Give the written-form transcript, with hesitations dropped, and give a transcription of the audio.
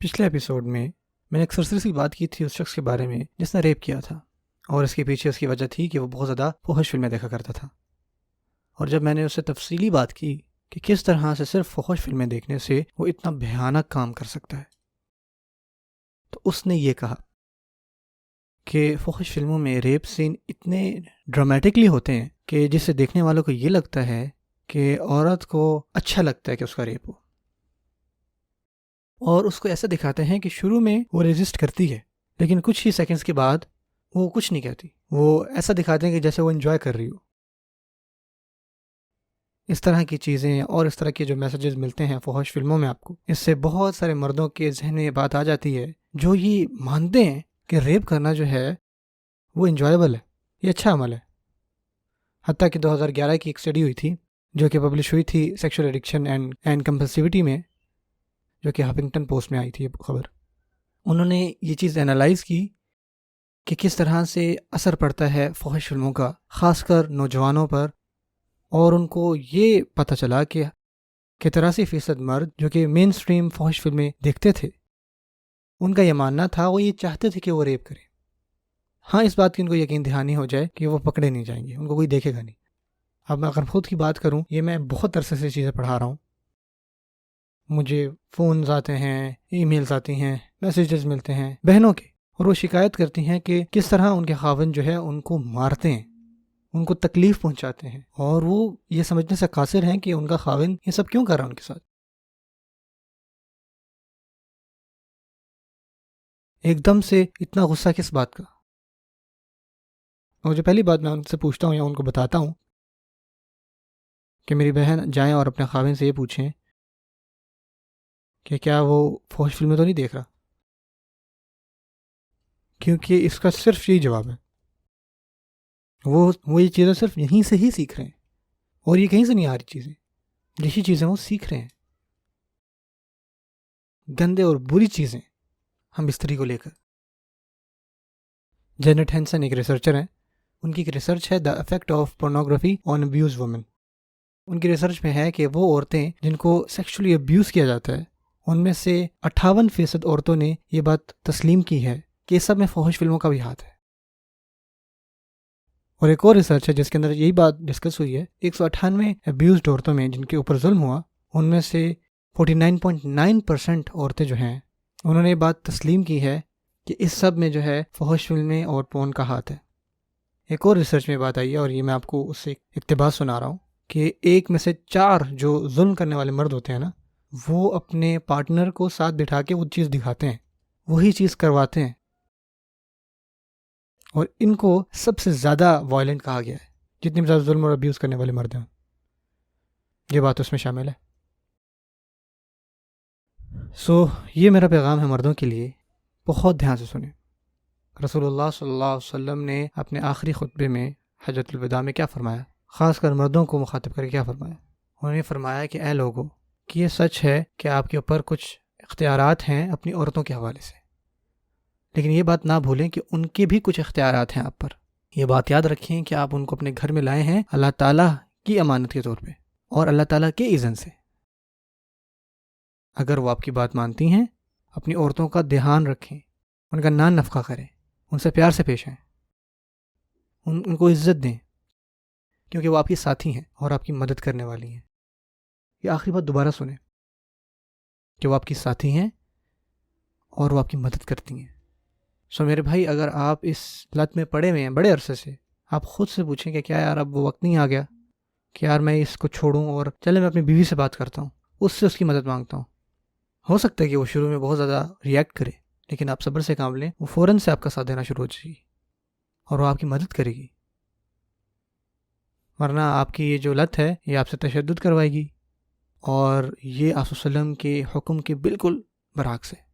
پچھلے ایپیسوڈ میں نے ایک سرسری سی بات کی تھی اس شخص کے بارے میں جس نے ریپ کیا تھا، اور اس کے پیچھے اس کی وجہ تھی کہ وہ بہت زیادہ فحش فلمیں دیکھا کرتا تھا۔ اور جب میں نے اس سے تفصیلی بات کی کہ کس طرح سے صرف فحش فلمیں دیکھنے سے وہ اتنا بھیانک کام کر سکتا ہے، تو اس نے یہ کہا کہ فحش فلموں میں ریپ سین اتنے ڈرامیٹکلی ہوتے ہیں کہ جس سے دیکھنے والوں کو یہ لگتا ہے کہ عورت کو اچھا لگتا ہے کہ اس کا ریپ ہو، اور اس کو ایسا دکھاتے ہیں کہ شروع میں وہ ریزسٹ کرتی ہے لیکن کچھ ہی سیکنڈز کے بعد وہ کچھ نہیں کہتی، وہ ایسا دکھاتے ہیں کہ جیسے وہ انجوائے کر رہی ہو۔ اس طرح کی چیزیں اور اس طرح کے جو میسیجز ملتے ہیں فحش فلموں میں آپ کو، اس سے بہت سارے مردوں کے ذہن میں یہ بات آ جاتی ہے جو یہ مانتے ہیں کہ ریپ کرنا جو ہے وہ انجوائبل ہے، یہ اچھا عمل ہے۔ حتیٰ کہ 2011 کی ایک اسٹڈی ہوئی تھی جو کہ پبلش ہوئی تھی سیکشول ایڈکشن اینڈ کمپلسیوٹی میں، جو کہ ہفنگٹن پوسٹ میں آئی تھی یہ خبر۔ انہوں نے یہ چیز انالائز کی کہ کس طرح سے اثر پڑتا ہے فحش فلموں کا، خاص کر نوجوانوں پر، اور ان کو یہ پتہ چلا کہ 83% مرد جو کہ مین سٹریم فحش فلمیں دیکھتے تھے، ان کا یہ ماننا تھا، وہ یہ چاہتے تھے کہ وہ ریپ کریں۔ ہاں، اس بات کی ان کو یقین دہانی ہو جائے کہ وہ پکڑے نہیں جائیں گے، ان کو کوئی دیکھے گا نہیں۔ اب میں اگر خود کی بات کروں، یہ میں بہت عرصے سے چیزیں پڑھا رہا ہوں، مجھے فونز آتے ہیں، ای میلز آتی ہیں، میسیجز ملتے ہیں بہنوں کے، اور وہ شکایت کرتی ہیں کہ کس طرح ان کے خاوند جو ہے ان کو مارتے ہیں، ان کو تکلیف پہنچاتے ہیں، اور وہ یہ سمجھنے سے قاصر ہیں کہ ان کا خاوند یہ سب کیوں کر رہا ہے ان کے ساتھ۔ ایک دم سے اتنا غصہ کس بات کا؟ اور جو پہلی بات میں ان سے پوچھتا ہوں یا ان کو بتاتا ہوں کہ میری بہن جائیں اور اپنے خاوند سے یہ پوچھیں کہ کیا وہ فحش فلمیں تو نہیں دیکھ رہا، کیونکہ اس کا صرف یہی جواب ہے، وہ یہ چیزیں صرف یہیں سے ہی سیکھ رہے ہیں، اور یہ کہیں سے نہیں آ رہی چیزیں، یہی چیزیں وہ سیکھ رہے ہیں، گندے اور بری چیزیں ہم بستری کو لے کر۔ جینٹ ہینسن ایک ریسرچر ہیں، ان کی ایک ریسرچ ہے the effect of pornography on abuse women. ان کی ریسرچ میں ہے کہ وہ عورتیں جن کو سیکشولی ابیوز کیا جاتا ہے، ان میں سے 58% عورتوں نے یہ بات تسلیم کی ہے کہ اس سب میں فحش فلموں کا بھی ہاتھ ہے۔ اور ایک اور ریسرچ ہے جس کے اندر یہی بات ڈسکس ہوئی ہے، 198 ابیوزڈ عورتوں میں جن کے اوپر ظلم ہوا، ان میں سے 49.9% عورتیں جو ہیں انہوں نے یہ بات تسلیم کی ہے کہ اس سب میں جو ہے فحش فلمیں اور پون کا ہاتھ ہے۔ ایک اور ریسرچ میں بات آئی ہے، اور یہ میں آپ کو اس سے اقتباس سنا رہا ہوں، کہ 1 میں سے 4 جو ظلم کرنے والے مرد ہوتے ہیں نا، وہ اپنے پارٹنر کو ساتھ بٹھا کے وہ چیز دکھاتے ہیں، وہی چیز کرواتے ہیں، اور ان کو سب سے زیادہ وائلنٹ کہا گیا ہے، جتنے بھی زیادہ ظلم اور ابیوز کرنے والے مرد ہیں، یہ بات اس میں شامل ہے۔ یہ میرا پیغام ہے مردوں کے لیے، بہت دھیان سے سنیں۔ رسول اللہ صلی اللہ علیہ وسلم نے اپنے آخری خطبے میں حجۃ الوداع میں کیا فرمایا، خاص کر مردوں کو مخاطب کر کے کیا فرمایا؟ انہوں نے فرمایا کہ اے لوگو، کہ یہ سچ ہے کہ آپ کے اوپر کچھ اختیارات ہیں اپنی عورتوں کے حوالے سے، لیکن یہ بات نہ بھولیں کہ ان کے بھی کچھ اختیارات ہیں آپ پر۔ یہ بات یاد رکھیں کہ آپ ان کو اپنے گھر میں لائے ہیں اللہ تعالیٰ کی امانت کے طور پہ، اور اللہ تعالیٰ کے اذن سے۔ اگر وہ آپ کی بات مانتی ہیں، اپنی عورتوں کا دھیان رکھیں، ان کا نان نفقہ کریں، ان سے پیار سے پیش آئیں، ان کو عزت دیں، کیونکہ وہ آپ کی ساتھی ہیں اور آپ کی مدد کرنے والی ہیں۔ یہ آخری بات دوبارہ سنیں کہ وہ آپ کی ساتھی ہیں اور وہ آپ کی مدد کرتی ہیں۔ میرے بھائی، اگر آپ اس لت میں پڑے ہوئے ہیں بڑے عرصے سے، آپ خود سے پوچھیں کہ کیا یار اب وہ وقت نہیں آ گیا کہ یار میں اس کو چھوڑوں اور چلے میں اپنی بیوی سے بات کرتا ہوں، اس سے اس کی مدد مانگتا ہوں۔ ہو سکتا ہے کہ وہ شروع میں بہت زیادہ ریئیکٹ کرے، لیکن آپ صبر سے کام لیں، وہ فوراً سے آپ کا ساتھ دینا شروع ہو جائے گی اور وہ آپ کی مدد کرے گی، ورنہ آپ کی یہ جو لت ہے یہ آپ سے تشدد کروائے گی، اور یہ آپ صلی اللہ علیہ وسلم کے حکم کے بالکل برعکس ہے۔